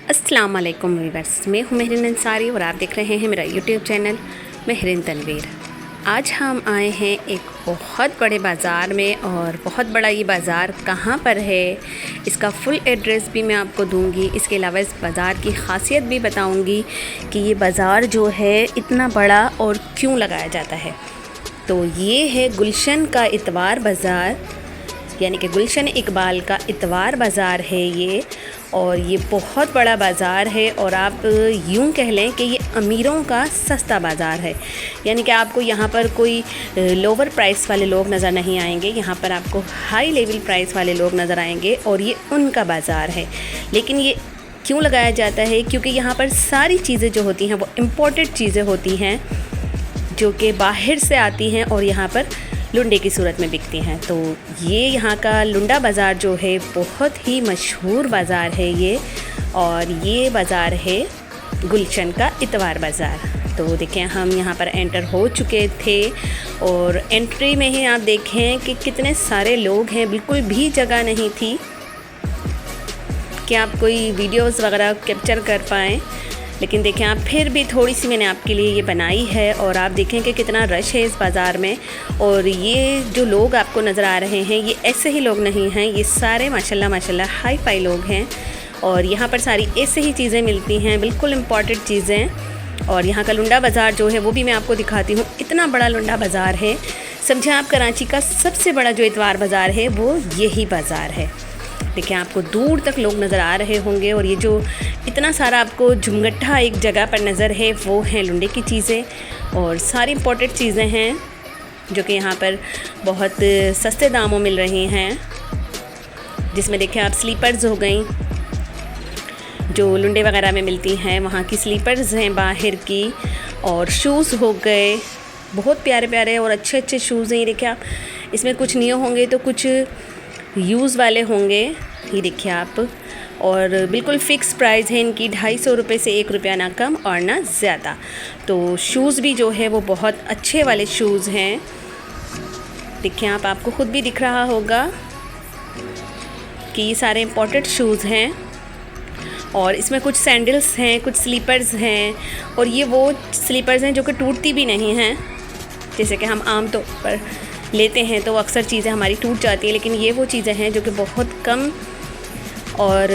अस्सलाम वालेकुम व्यूअर्स, मैं हूँ महरीन अंसारी और आप देख रहे हैं मेरा यूट्यूब चैनल महरीन तनवीर। आज हम आए हैं एक बहुत बड़े बाज़ार में और बहुत बड़ा ये बाज़ार कहाँ पर है इसका फुल एड्रेस भी मैं आपको दूंगी। इसके अलावा इस बाज़ार की ख़ासियत भी बताऊंगी कि ये बाज़ार जो है इतना बड़ा और क्यों लगाया जाता है। तो ये है गुलशन का इतवार बाज़ार, यानी कि गुलशन इकबाल का इतवार बाज़ार है ये। और ये बहुत बड़ा बाज़ार है और आप यूँ कह लें कि ये अमीरों का सस्ता बाज़ार है। यानी कि आपको यहाँ पर कोई लोअर प्राइस वाले लोग नज़र नहीं आएंगे, यहाँ पर आपको हाई लेवल प्राइस वाले लोग नज़र आएंगे और ये उनका बाज़ार है। लेकिन ये क्यों लगाया जाता है? क्योंकि यहाँ पर सारी चीज़ें जो होती हैं वो इम्पोर्टेड चीज़ें होती हैं जो कि बाहर से आती हैं और यहाँ पर लुंडे की सूरत में बिकती हैं। तो ये यहाँ का लुंडा बाज़ार जो है बहुत ही मशहूर बाज़ार है ये, और ये बाज़ार है गुलशन का इतवार बाज़ार। तो देखें हम यहाँ पर एंटर हो चुके थे और एंट्री में ही आप देखें कि कितने सारे लोग हैं, बिल्कुल भी जगह नहीं थी कि आप कोई वीडियोस वगैरह कैप्चर कर पाएँ। लेकिन देखें आप, फिर भी थोड़ी सी मैंने आपके लिए ये बनाई है और आप देखें कि कितना रश है इस बाज़ार में। और ये जो लोग आपको नज़र आ रहे हैं ये ऐसे ही लोग नहीं हैं, ये सारे माशाल्लाह माशाल्लाह हाई फाई लोग हैं। और यहाँ पर सारी ऐसे ही चीज़ें मिलती हैं, बिल्कुल इम्पॉर्टेंट चीज़ें। और यहाँ का लुंडा बाज़ार जो है वो भी मैं आपको दिखाती हूँ। इतना बड़ा लुंडा बाज़ार है, समझे आप कराची का सबसे बड़ा जो इतवार बाज़ार है वो यही बाज़ार है। देखिए आपको दूर तक लोग नज़र आ रहे होंगे और ये जो इतना सारा आपको झुमगट्ठा एक जगह पर नज़र है वो हैं लुंडे की चीज़ें और सारी इम्पोर्टेंट चीज़ें हैं जो कि यहाँ पर बहुत सस्ते दामों मिल रही हैं। जिसमें देखिए आप स्लीपर्स हो गई जो लुंडे वगैरह में मिलती हैं, वहाँ की स्लीपर्स हैं बाहर की। और शूज़ हो गए, बहुत प्यारे प्यारे और अच्छे अच्छे शूज़ हैं। ये देखिए आप, इसमें कुछ न्यू होंगे तो कुछ यूज़ वाले होंगे, ये देखिए आप। और बिल्कुल फ़िक्स प्राइस है इनकी, 250 रुपये से 1 रुपया ना कम और ना ज़्यादा। तो शूज़ भी जो है वो बहुत अच्छे वाले शूज़ हैं। देखिए आप, आपको ख़ुद भी दिख रहा होगा कि ये सारे इम्पोर्टेड शूज़ हैं। और इसमें कुछ सैंडल्स हैं, कुछ स्लीपर्स हैं, और ये वो स्लीपर्स हैं जो कि टूटती भी नहीं हैं। जैसे कि हम आम तौर पर लेते हैं तो अक्सर चीज़ें हमारी टूट जाती हैं, लेकिन ये वो चीज़ें हैं जो कि बहुत कम और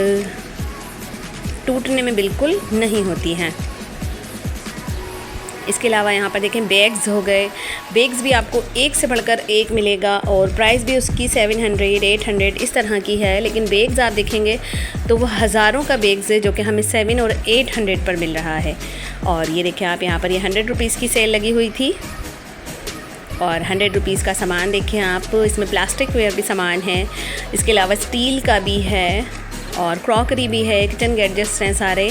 टूटने में बिल्कुल नहीं होती हैं। इसके अलावा यहाँ पर देखें बैग्स हो गए, बैग्स भी आपको एक से बढ़कर एक मिलेगा और प्राइस भी उसकी 700 800 इस तरह की है। लेकिन बैग्स आप देखेंगे तो वो हज़ारों का बैग्स है जो कि हमें 700 और 800 पर मिल रहा है। और ये देखें आप, यहाँ पर ये 100 रुपीज़ की सेल लगी हुई थी और 100 रुपीज़ का सामान देखें आप। इसमें प्लास्टिक वेयर भी सामान है, इसके अलावा स्टील का भी है और क्रॉकरी भी है, किचन गैजेट्स हैं सारे।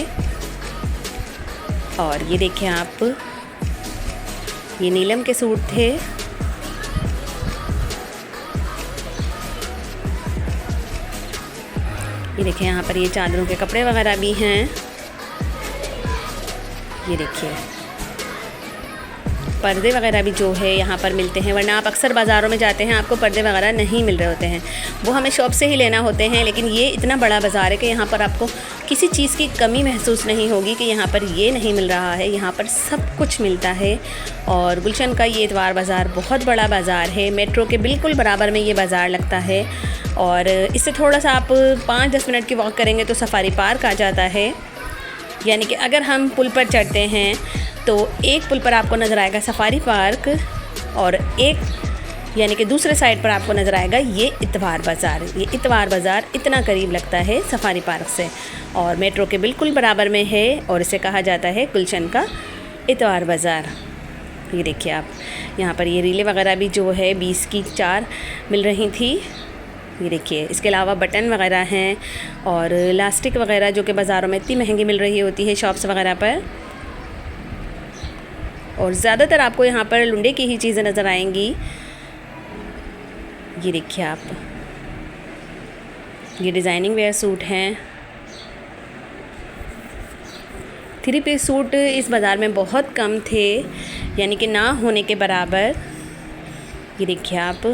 और ये देखें आप, ये नीलम के सूट थे। ये देखें यहाँ पर ये चादरों के कपड़े वगैरह भी हैं, ये देखिए पर्दे वगैरह भी जो है यहाँ पर मिलते हैं। वरना आप अक्सर बाज़ारों में जाते हैं आपको पर्दे वगैरह नहीं मिल रहे होते हैं, वो हमें शॉप से ही लेना होते हैं। लेकिन ये इतना बड़ा बाज़ार है कि यहाँ पर आपको किसी चीज़ की कमी महसूस नहीं होगी कि यहाँ पर ये नहीं मिल रहा है, यहाँ पर सब कुछ मिलता है। और गुलशन का ये इतवार बाज़ार बहुत बड़ा बाज़ार है, मेट्रो के बिल्कुल बराबर में ये बाज़ार लगता है। और इससे थोड़ा सा आप 5-10 मिनट की वॉक करेंगे तो सफारी पार्क आ जाता है। यानी कि अगर हम पुल पर चढ़ते हैं तो एक पुल पर आपको नज़र आएगा सफारी पार्क और एक यानी कि दूसरे साइड पर आपको नज़र आएगा ये इतवार बाज़ार। ये इतवार बाज़ार इतना करीब लगता है सफारी पार्क से और मेट्रो के बिल्कुल बराबर में है और इसे कहा जाता है गुलशन का इतवार बाज़ार। ये देखिए आप, यहाँ पर ये रीले वगैरह भी जो है 20 की 4 मिल रही थी, ये देखिए। इसके अलावा बटन वगैरह हैं और इलास्टिक वगैरह जो कि बाज़ारों में इतनी महंगी मिल रही होती है शॉप्स वगैरह पर। और ज़्यादातर आपको यहाँ पर लुंडे की ही चीज़ें नज़र आएंगी। ये देखिए आप, ये डिज़ाइनिंग वेयर सूट हैं। 3 पीस सूट इस बाज़ार में बहुत कम थे, यानी कि ना होने के बराबर। ये देखिए आप,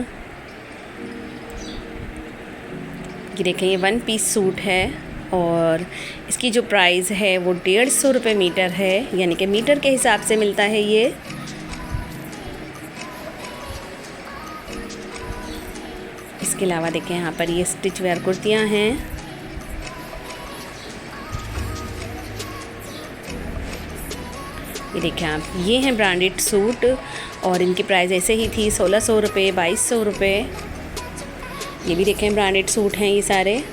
ये देखें ये 1 पीस सूट है और इसकी जो प्राइस है वो 150 रुपये मीटर है, यानी कि मीटर के हिसाब से मिलता है ये। इसके अलावा देखें यहाँ पर ये स्टिच वेयर कुर्तियाँ हैं। ये देखें आप, ये हैं ब्रांडेड सूट और इनकी प्राइस ऐसे ही थी 1600 रुपये, 2200 रुपये। ये भी देखें ब्रांडेड सूट हैं ये सारे।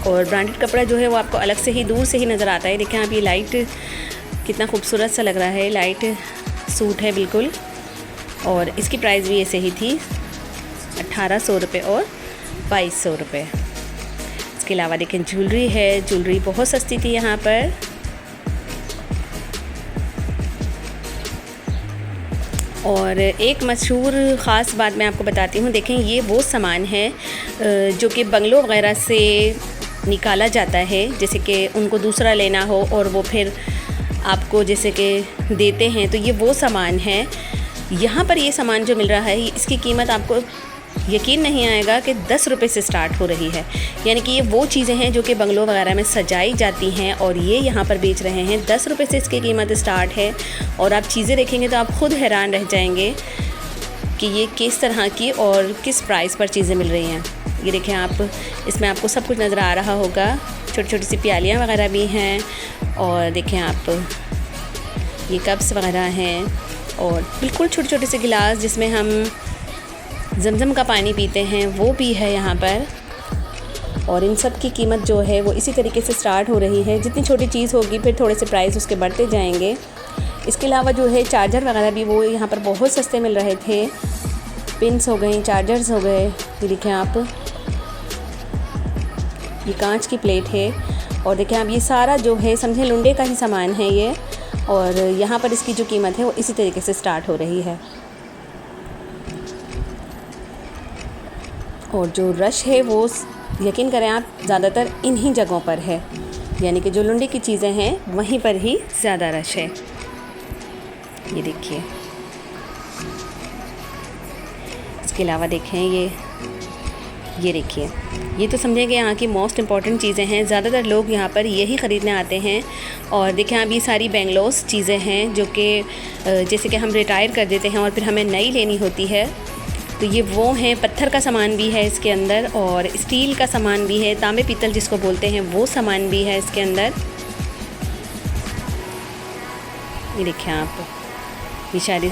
और ब्रांडेड कपड़ा जो है वो आपको अलग से ही, दूर से ही नज़र आता है। देखें आप, ये लाइट कितना खूबसूरत सा लग रहा है, लाइट सूट है बिल्कुल। और इसकी प्राइस भी ऐसे ही थी 1800 रुपये और 2200 रुपये। इसके अलावा देखें ज्वेलरी है, ज्वेलरी बहुत सस्ती थी यहाँ पर। और एक मशहूर ख़ास बात मैं आपको बताती हूँ। देखें ये वो सामान है जो कि बंगलों वगैरह से निकाला जाता है, जैसे कि उनको दूसरा लेना हो और वो फिर आपको जैसे कि देते हैं, तो ये वो सामान है। यहाँ पर ये सामान जो मिल रहा है इसकी कीमत आपको यकीन नहीं आएगा कि 10 रुपये से स्टार्ट हो रही है। यानी कि ये वो चीज़ें हैं जो कि बंगलों वगैरह में सजाई जाती हैं और ये यहाँ पर बेच रहे हैं। 10 रुपये से इसकी कीमत स्टार्ट है। और आप चीज़ें देखेंगे तो आप ख़ुद हैरान रह जाएंगे कि ये किस तरह की और किस प्राइस पर चीज़ें मिल रही हैं। ये देखें आप, इसमें आपको सब कुछ नज़र आ रहा होगा। छोटी छोटी सी प्यालियाँ वगैरह भी हैं। और देखें आप, ये कप्स वगैरह हैं और बिल्कुल छोटे छोटे से गिलास जिसमें हम ज़मज़म का पानी पीते हैं, वो भी है यहाँ पर। और इन सब की कीमत जो है वो इसी तरीके से स्टार्ट हो रही है। जितनी छोटी चीज़ होगी फिर थोड़े से प्राइस उसके बढ़ते जाएंगे। इसके अलावा जो है चार्जर वगैरह भी वो यहाँ पर बहुत सस्ते मिल रहे थे। पिन्स हो गए, चार्जर्स हो गए। ये देखें आप, ये कांच की प्लेट है। और देखें आप, ये सारा जो है समझे लुंडे का ही सामान है ये। और यहाँ पर इसकी जो कीमत है वो इसी तरीके से स्टार्ट हो रही है। और जो रश है वो यकीन करें आप, ज़्यादातर इन्हीं जगहों पर है। यानी कि जो लुंडी की चीज़ें हैं वहीं पर ही ज़्यादा रश है। ये देखिए, इसके अलावा देखें ये देखिए, ये तो समझेंगे यहाँ की मोस्ट इम्पॉर्टेंट चीज़ें हैं। ज़्यादातर लोग यहाँ पर यही ख़रीदने आते हैं। और देखें आप, ये सारी बेंगलोस चीज़ें हैं जो कि जैसे कि हम रिटायर कर देते हैं और फिर हमें नई लेनी होती है, तो ये वो हैं। पत्थर का सामान भी है इसके अंदर और स्टील का सामान भी है, तांबे पीतल जिसको बोलते हैं वो सामान भी है इसके अंदर। ये देखिए आप, ये सारी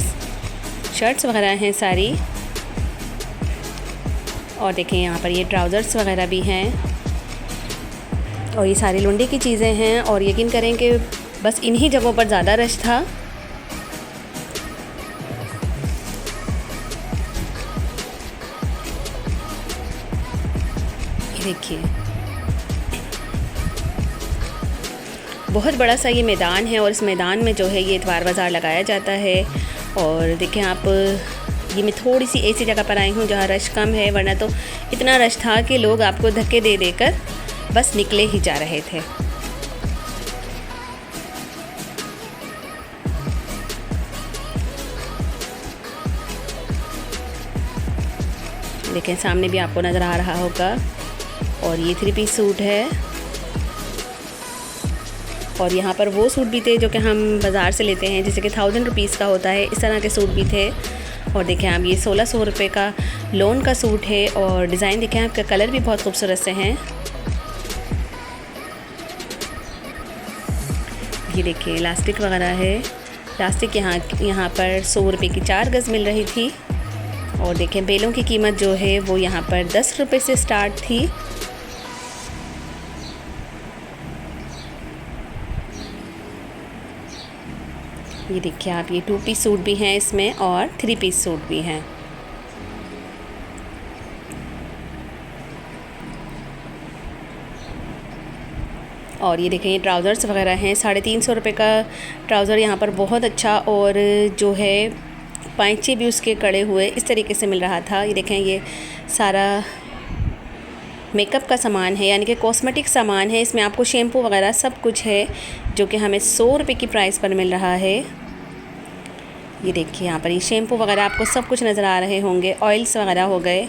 शर्ट्स वगैरह हैं सारी। और देखें यहाँ पर ये ट्राउज़र्स वगैरह भी हैं। और ये सारी लुंडी की चीज़ें हैं। और यकीन करें कि बस इन्हीं जगहों पर ज़्यादा रश था। देखिए, बहुत बड़ा सा ये मैदान है और इस मैदान में जो है ये इतवार बाज़ार लगाया जाता है। और देखें आप, ये मैं थोड़ी सी ऐसी जगह पर आई हूँ जहाँ रश कम है, वरना तो इतना रश था कि लोग आपको धक्के दे देकर बस निकले ही जा रहे थे। देखें सामने भी आपको नज़र आ रहा होगा। और ये 3 पीस सूट है। और यहाँ पर वो सूट भी थे जो कि हम बाज़ार से लेते हैं, जैसे कि 1000 रुपीज़ का होता है, इस तरह के सूट भी थे। और देखें आप, ये 1600 रुपये का लोन का सूट है। और डिज़ाइन देखें आपका, कलर भी बहुत खूबसूरत से हैं। ये देखिए, इलास्टिक वगैरह है। इलास्टिक यहाँ पर 100 रुपये की 4 गज़ मिल रही थी। और देखें बेलों की कीमत जो है वो यहाँ पर 10 रुपये से स्टार्ट थी। ये देखिए आप, ये 2 पीस सूट भी हैं इसमें और 3 पीस सूट भी हैं। और ये देखें, ये ट्राउज़र्स वगैरह हैं। 350 रुपये का ट्राउज़र यहाँ पर बहुत अच्छा, और जो है पाइचे भी उसके कड़े हुए इस तरीके से मिल रहा था। ये देखें, ये सारा मेकअप का सामान है, यानी कि कॉस्मेटिक सामान है। इसमें आपको शैम्पू वगैरह सब कुछ है जो कि हमें 100 रुपये की प्राइस पर मिल रहा है। ये देखिए यहाँ पर ये शैम्पू वगैरह आपको सब कुछ नज़र आ रहे होंगे, ऑयल्स वगैरह हो गए।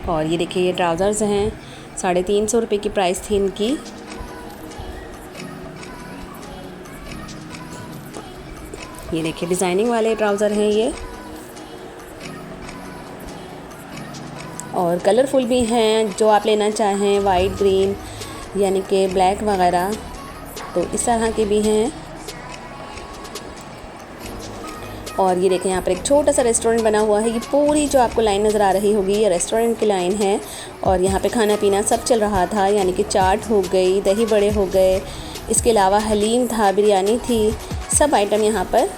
और ये देखिए ये ट्राउज़र्स हैं, 350 रुपये की प्राइस थी इनकी। ये देखिए डिज़ाइनिंग वाले ट्राउज़र हैं ये, और कलरफुल भी हैं, जो आप लेना चाहें, वाइट, ग्रीन यानी कि ब्लैक वगैरह, तो इस तरह के भी हैं। और ये देखें यहाँ पर एक छोटा सा रेस्टोरेंट बना हुआ है। ये पूरी जो आपको लाइन नज़र आ रही होगी ये रेस्टोरेंट की लाइन है, और यहाँ पे खाना पीना सब चल रहा था, यानी कि चाट हो गई, दही बड़े हो गए, इसके अलावा हलीम था, बिरयानी थी, सब आइटम यहाँ पर,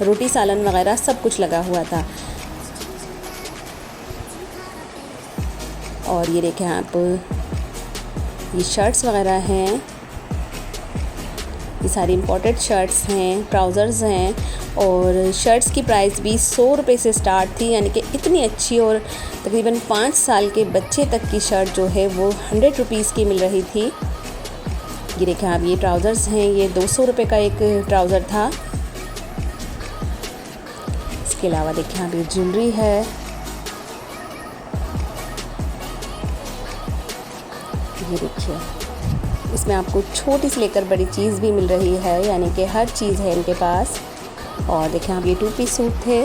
रोटी सालन वगैरह सब कुछ लगा हुआ था। और ये देखें आप, ये शर्ट्स वगैरह हैं, ये सारी इम्पोर्टेड शर्ट्स हैं, ट्राउज़र्स हैं, और शर्ट्स की प्राइस भी 100 रुपये से स्टार्ट थी, यानी कि इतनी अच्छी, और तकरीबन 5 साल के बच्चे तक की शर्ट जो है वो 100 रुपीज़ की मिल रही थी। ये देखें आप, ये ट्राउज़र्स हैं, ये 200 रुपये का एक ट्राउज़र था। इसके अलावा देखें आप, ये ज्वेलरी है, ये देखिए इसमें आपको छोटी से लेकर बड़ी चीज़ भी मिल रही है, यानी कि हर चीज़ है इनके पास। और देखें आप, ये 2 पीस सूट थे।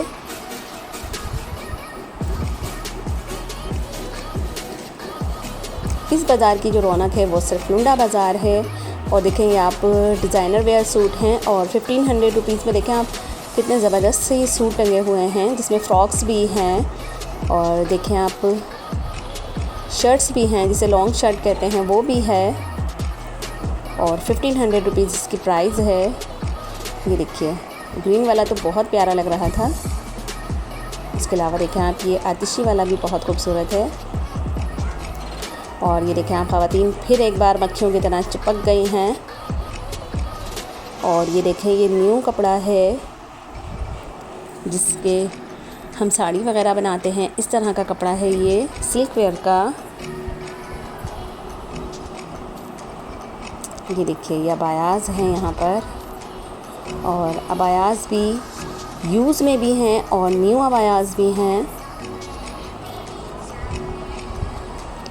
इस बाज़ार की जो रौनक है वो सिर्फ लुंडा बाज़ार है। और देखें ये आप डिज़ाइनर वेयर सूट हैं, और 1500 रुपीज़ में देखें आप कितने ज़बरदस्त से ये सूट टंगे हुए हैं, जिसमें फ़्रॉक्स भी हैं, और देखें आप शर्ट्स भी हैं, जिसे लॉन्ग शर्ट कहते हैं, वो भी है, और 1500 रुपीज़ इसकी प्राइस है। ये देखिए ग्रीन वाला तो बहुत प्यारा लग रहा था। इसके अलावा देखें आप, ये आतिशी वाला भी बहुत खूबसूरत है। और ये देखें आप, ख़वातीन फिर एक बार मक्खियों की तरह चिपक गई हैं। और ये देखें, ये न्यू कपड़ा है जिसके हम साड़ी वगैरह बनाते हैं, इस तरह का कपड़ा है ये, सिल्क वेयर का। ये देखिए ये अबायाज़ हैं यहाँ पर, और अबायाज़ भी यूज़ में भी हैं और न्यू अबायाज़ भी हैं।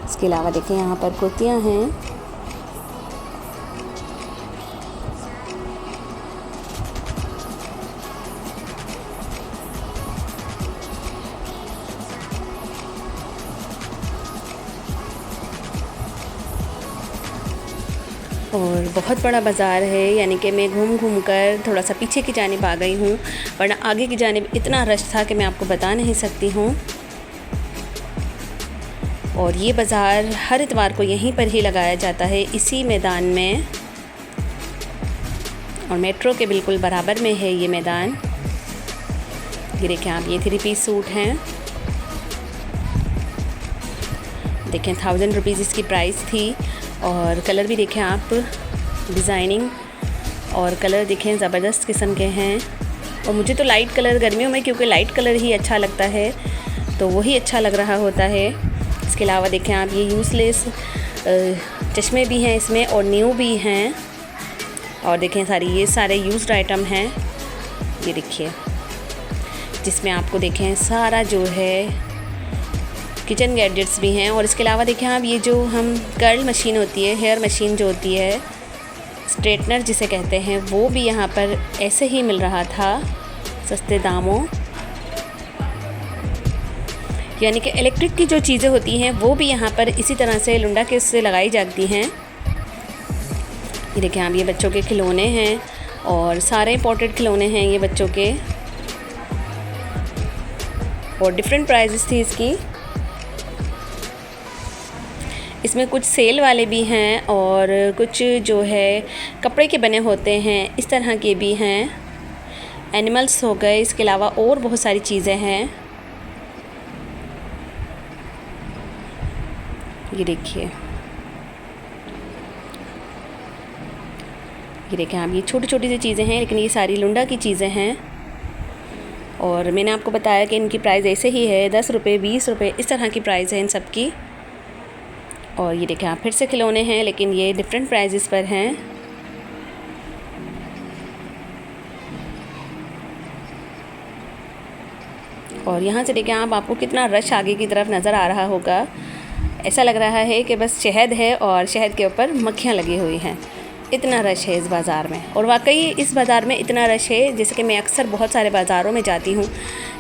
इसके अलावा देखें यहाँ पर कुर्तियाँ हैं। और बहुत बड़ा बाज़ार है, यानी कि मैं घूम घूम कर थोड़ा सा पीछे की जानिब आ गई हूँ, वरना आगे की जानिब इतना रश था कि मैं आपको बता नहीं सकती हूँ। और ये बाज़ार हर इतवार को यहीं पर ही लगाया जाता है, इसी मैदान में, और मेट्रो के बिल्कुल बराबर में है ये मैदान। ये देखें आप, ये 3 पीस सूट हैं, देखें 1000 रुपीज़ इसकी प्राइस थी। और कलर भी देखें आप, डिज़ाइनिंग और कलर देखें ज़बरदस्त किस्म के हैं। और मुझे तो लाइट कलर गर्मियों में, क्योंकि लाइट कलर ही अच्छा लगता है, तो वही अच्छा लग रहा होता है। इसके अलावा देखें आप, ये यूज़लेस चश्मे भी हैं इसमें, और न्यू भी हैं। और देखें ये सारे यूज्ड आइटम हैं। ये देखिए, जिसमें आपको देखें सारा जो है किचन गैजेट्स भी हैं। और इसके अलावा देखें आप, ये जो हम कर्ल मशीन होती है, हेयर मशीन जो होती है, स्ट्रेटनर जिसे कहते हैं, वो भी यहाँ पर ऐसे ही मिल रहा था सस्ते दामों। यानी कि इलेक्ट्रिक की जो चीज़ें होती हैं वो भी यहाँ पर इसी तरह से लुंडा के उससे लगाई जाती हैं। ये देखें आप, ये बच्चों के खिलौने हैं, और सारे इंपोर्टेड खिलौने हैं ये बच्चों के, और डिफरेंट प्राइजेस थी इसकी। इसमें कुछ सेल वाले भी हैं, और कुछ जो है कपड़े के बने होते हैं, इस तरह के भी हैं, एनिमल्स हो गए। इसके अलावा और बहुत सारी चीज़ें हैं। ये देखिए, ये देखें आप, ये छोटी छोटी सी चीज़ें हैं, लेकिन ये सारी लुंडा की चीज़ें हैं। और मैंने आपको बताया कि इनकी प्राइस ऐसे ही है, 10 रुपये, 20 रुपये, इस तरह की प्राइस है इन सब की। और ये देखें आप, फिर से खिलौने हैं, लेकिन ये डिफरेंट प्राइजेस पर हैं। और यहाँ से देखें आप, आपको कितना रश आगे की तरफ नज़र आ रहा होगा। ऐसा लग रहा है कि बस शहद है और शहद के ऊपर मक्खियाँ लगी हुई हैं। इतना रश है इस बाज़ार में, और वाकई इस बाज़ार में इतना रश है, जैसे कि मैं अक्सर बहुत सारे बाज़ारों में जाती हूँ,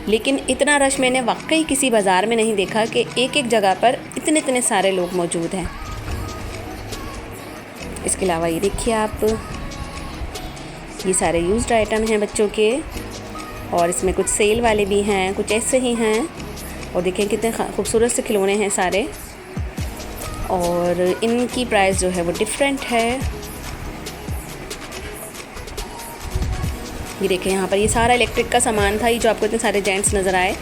लेकिन इतना रश मैंने वाकई किसी बाज़ार में नहीं देखा कि एक एक जगह पर इतने सारे लोग मौजूद हैं। इसके अलावा ये देखिए आप, ये सारे यूज्ड आइटम हैं बच्चों के, और इसमें कुछ सेल वाले भी हैं, कुछ ऐसे ही हैं। और देखिए कितने खूबसूरत से खिलौने हैं सारे, और इनकी प्राइस जो है वो डिफरेंट है। ये देखें यहाँ पर ये सारा इलेक्ट्रिक का सामान था। ये जो आपको इतने सारे जेंट्स नज़र आए,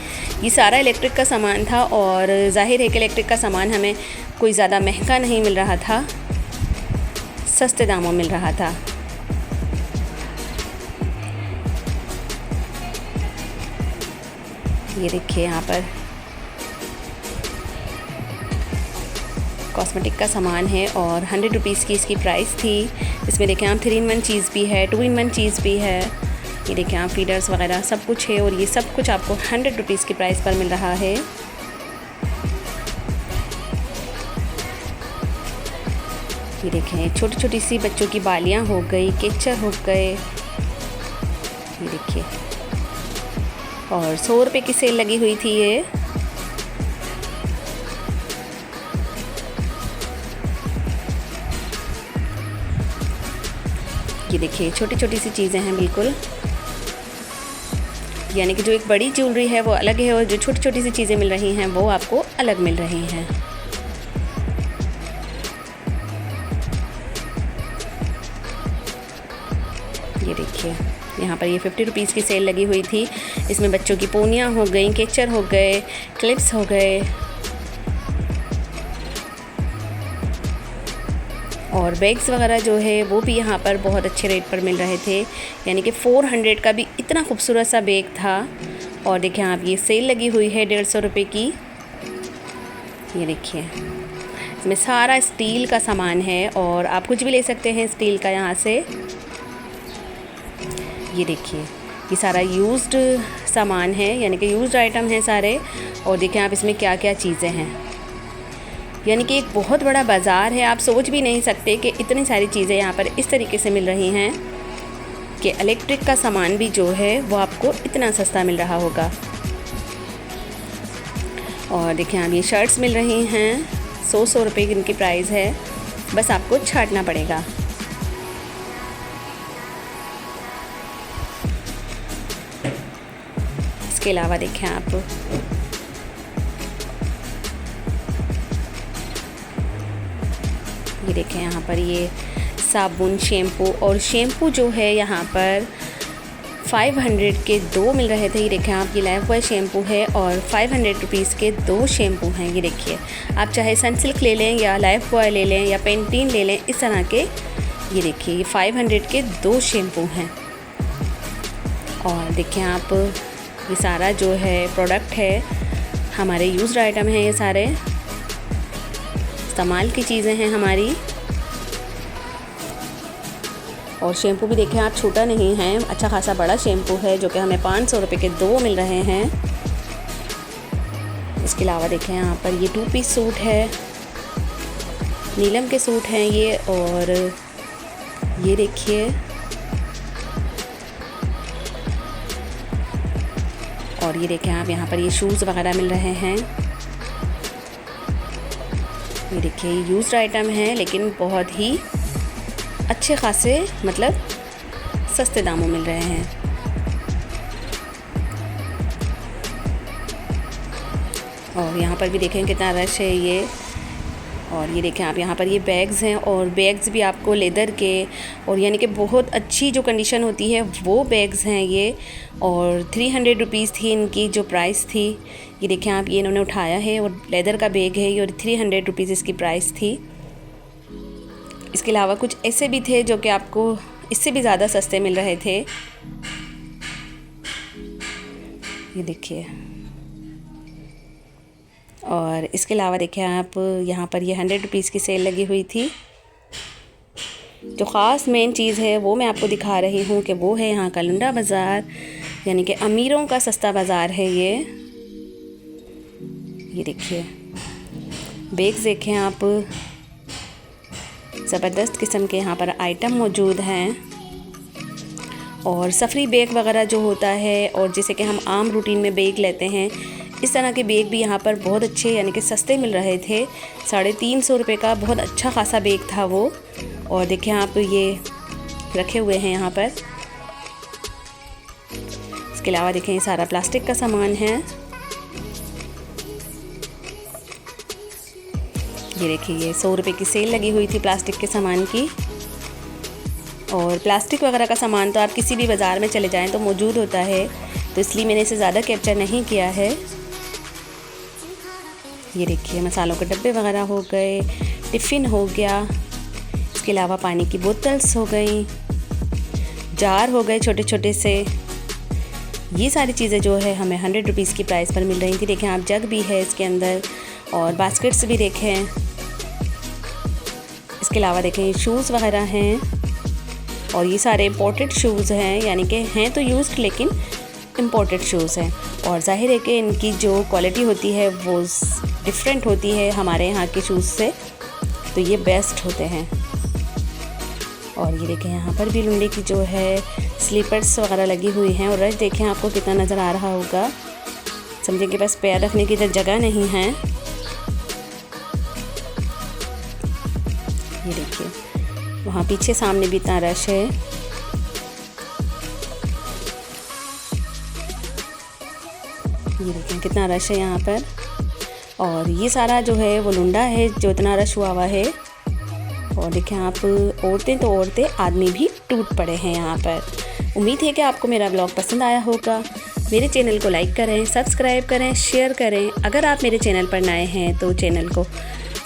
ये सारा इलेक्ट्रिक का सामान था, और ज़ाहिर है कि इलेक्ट्रिक का सामान हमें कोई ज़्यादा महंगा नहीं मिल रहा था, सस्ते दामों मिल रहा था। ये देखिए यहाँ पर कॉस्मेटिक का सामान है, और 100 रुपीज़ की इसकी प्राइस थी। इसमें देखें आप 3 in 1 चीज़ भी है, 2 in 1 चीज़ भी है। ये देखें आप फीडर्स वगैरह सब कुछ है, और ये सब कुछ आपको 100 रुपीज़ की प्राइस पर मिल रहा है। ये देखें छोटी छोटी सी बच्चों की बालियाँ हो गई, केचर हो गए, ये देखिए, और 100 रुपये की सेल लगी हुई थी ये। ये देखिए छोटी छोटी सी चीज़ें हैं बिल्कुल, यानी कि जो एक बड़ी ज्वेलरी है वो अलग है, और जो छोटी छोटी सी चीज़ें मिल रही हैं वो आपको अलग मिल रही हैं। ये देखिए यहाँ पर ये 50 रुपीज़ की सेल लगी हुई थी। इसमें बच्चों की पोनियाँ हो गई, केचर हो गए, क्लिप्स हो गए, और बैग्स वगैरह जो है वो भी यहाँ पर बहुत अच्छे रेट पर मिल रहे थे, यानी कि 400 का भी इतना खूबसूरत सा बैग था। और देखिए आप, ये सेल लगी हुई है 150 रुपये की। ये देखिए इसमें सारा स्टील का सामान है, और आप कुछ भी ले सकते हैं स्टील का यहाँ से। ये देखिए ये सारा यूज्ड सामान है, यानी कि यूज्ड आइटम हैं सारे। और देखिए आप इसमें क्या क्या चीज़ें हैं, यानी कि एक बहुत बड़ा बाज़ार है। आप सोच भी नहीं सकते कि इतनी सारी चीज़ें यहाँ पर इस तरीके से मिल रही हैं कि इलेक्ट्रिक का सामान भी जो है वो आपको इतना सस्ता मिल रहा होगा। और देखिए आप, ये शर्ट्स मिल रही हैं, 100 रुपये की इनकी प्राइस है, बस आपको छांटना पड़ेगा। इसके अलावा देखें आप, ये देखें यहाँ पर ये साबुन, शैम्पू, और शैम्पू जो है यहाँ पर 500 के 2 मिल रहे थे। ये देखें आप, ये लाइफ बॉय शैम्पू है, और 500 रुपीज़ के 2 शैम्पू हैं। ये देखिए आप चाहे सनसिल्क ले लें, या लाइफ बॉय ले लें, या पेंटीन ले लें, इस तरह के। ये देखिए ये 500 के 2 शैम्पू हैं। और देखिए आप, ये सारा जो है प्रोडक्ट है हमारे यूज्ड आइटम हैं, ये सारे इस्तेमाल की चीज़ें हैं हमारी। और शैम्पू भी देखें आप, छोटा नहीं है, अच्छा खासा बड़ा शैम्पू है, जो कि हमें 500 रुपये के 2 मिल रहे हैं। इसके अलावा देखें यहाँ पर ये 2 पीस सूट है, नीलम के सूट हैं ये। और ये देखिए, और ये देखें आप, यहाँ पर ये शूज़ वगैरह मिल रहे हैं। ये देखिए यूज्ड आइटम है, लेकिन बहुत ही अच्छे खासे, मतलब सस्ते दामों मिल रहे हैं। और यहाँ पर भी देखें कितना रश है ये। और ये देखें आप, यहाँ पर ये बैग्स हैं, और बैग्स भी आपको लेदर के, और यानी कि बहुत अच्छी जो कंडीशन होती है वो बैग्स हैं ये। और 300 रुपीज़ थी इनकी जो प्राइस थी। ये देखें आप, ये इन्होंने उठाया है, और लेदर का बैग है ये, और 300 रुपीज़ इसकी प्राइस थी। इसके अलावा कुछ ऐसे भी थे जो कि आपको इससे भी ज़्यादा सस्ते मिल रहे थे। ये देखिए, और इसके अलावा देखिए आप, यहाँ पर ये 100 रुपीज़ की सेल लगी हुई थी। जो ख़ास मेन चीज़ है वो मैं आपको दिखा रही हूँ कि वो है यहाँ का लुंडा बाज़ार, यानी कि अमीरों का सस्ता बाज़ार है ये। देखिए बैग्स देखें आप, ज़बरदस्त किस्म के यहाँ पर आइटम मौजूद हैं। और सफ़री बैग वगैरह जो होता है, और जैसे कि हम आम रूटीन में बैग लेते हैं, इस तरह के बैग भी यहाँ पर बहुत अच्छे यानी कि सस्ते मिल रहे थे। 350 रुपये का बहुत अच्छा खासा बैग था वो। और देखें आप, ये रखे हुए हैं यहाँ पर। इसके अलावा देखें ये सारा प्लास्टिक का सामान है। ये देखिए, ये 100 रुपये की सेल लगी हुई थी प्लास्टिक के सामान की। और प्लास्टिक वगैरह का सामान तो आप किसी भी बाज़ार में चले जाएं तो मौजूद होता है, तो इसलिए मैंने इसे ज़्यादा कैप्चर नहीं किया है। ये देखिए, मसालों के डब्बे वगैरह हो गए, टिफ़िन हो गया, इसके अलावा पानी की बोतल्स हो गई, जार हो गए छोटे छोटे से। ये सारी चीज़ें जो है हमें 100 रुपीज़ की प्राइस पर मिल रही थी। देखें आप, जग भी है इसके अंदर और बास्केट्स भी देखें। इसके अलावा देखें शूज़ वगैरह हैं, और ये सारे इम्पोर्टेड शूज़ हैं, यानी कि हैं तो यूज्ड लेकिन इम्पोर्टेड शूज़ हैं। और ज़ाहिर है कि इनकी जो क्वालिटी होती है वो डिफरेंट होती है हमारे यहाँ के शूज़ से, तो ये बेस्ट होते हैं। और ये देखें, यहाँ पर भी लुंडी की जो है स्लीपर्स वगैरह लगी हुई हैं। और रश देखें आपको कितना नज़र आ रहा होगा, समझें कि बस पैर रखने की इधर जगह नहीं है। ये देखिए, वहाँ पीछे सामने भी इतना रश है। ये देखें कितना रश है यहाँ पर। और ये सारा जो है वो लुंडा है जो इतना रश हुआ है। और देखें आप, औरतें तो औरतें, आदमी भी टूट पड़े हैं यहाँ पर। उम्मीद है कि आपको मेरा ब्लॉग पसंद आया होगा। मेरे चैनल को लाइक करें, सब्सक्राइब करें, शेयर करें। अगर आप मेरे चैनल पर नए हैं तो चैनल को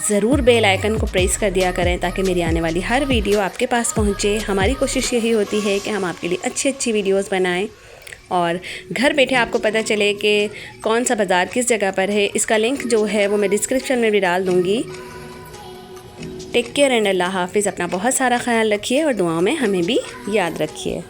ज़रूर बेल आइकन को प्रेस कर दिया करें, ताकि मेरी आने वाली हर वीडियो आपके पास पहुँचे। हमारी कोशिश यही होती है कि हम आपके लिए अच्छी अच्छी वीडियोज़ बनाएँ और घर बैठे आपको पता चले कि कौन सा बाज़ार किस जगह पर है। इसका लिंक जो है वो मैं डिस्क्रिप्शन में भी डाल दूँगी। टेक केयर एंड अल्लाह हाफिज़। अपना बहुत सारा ख्याल रखिए और दुआओं में हमें भी याद रखिए।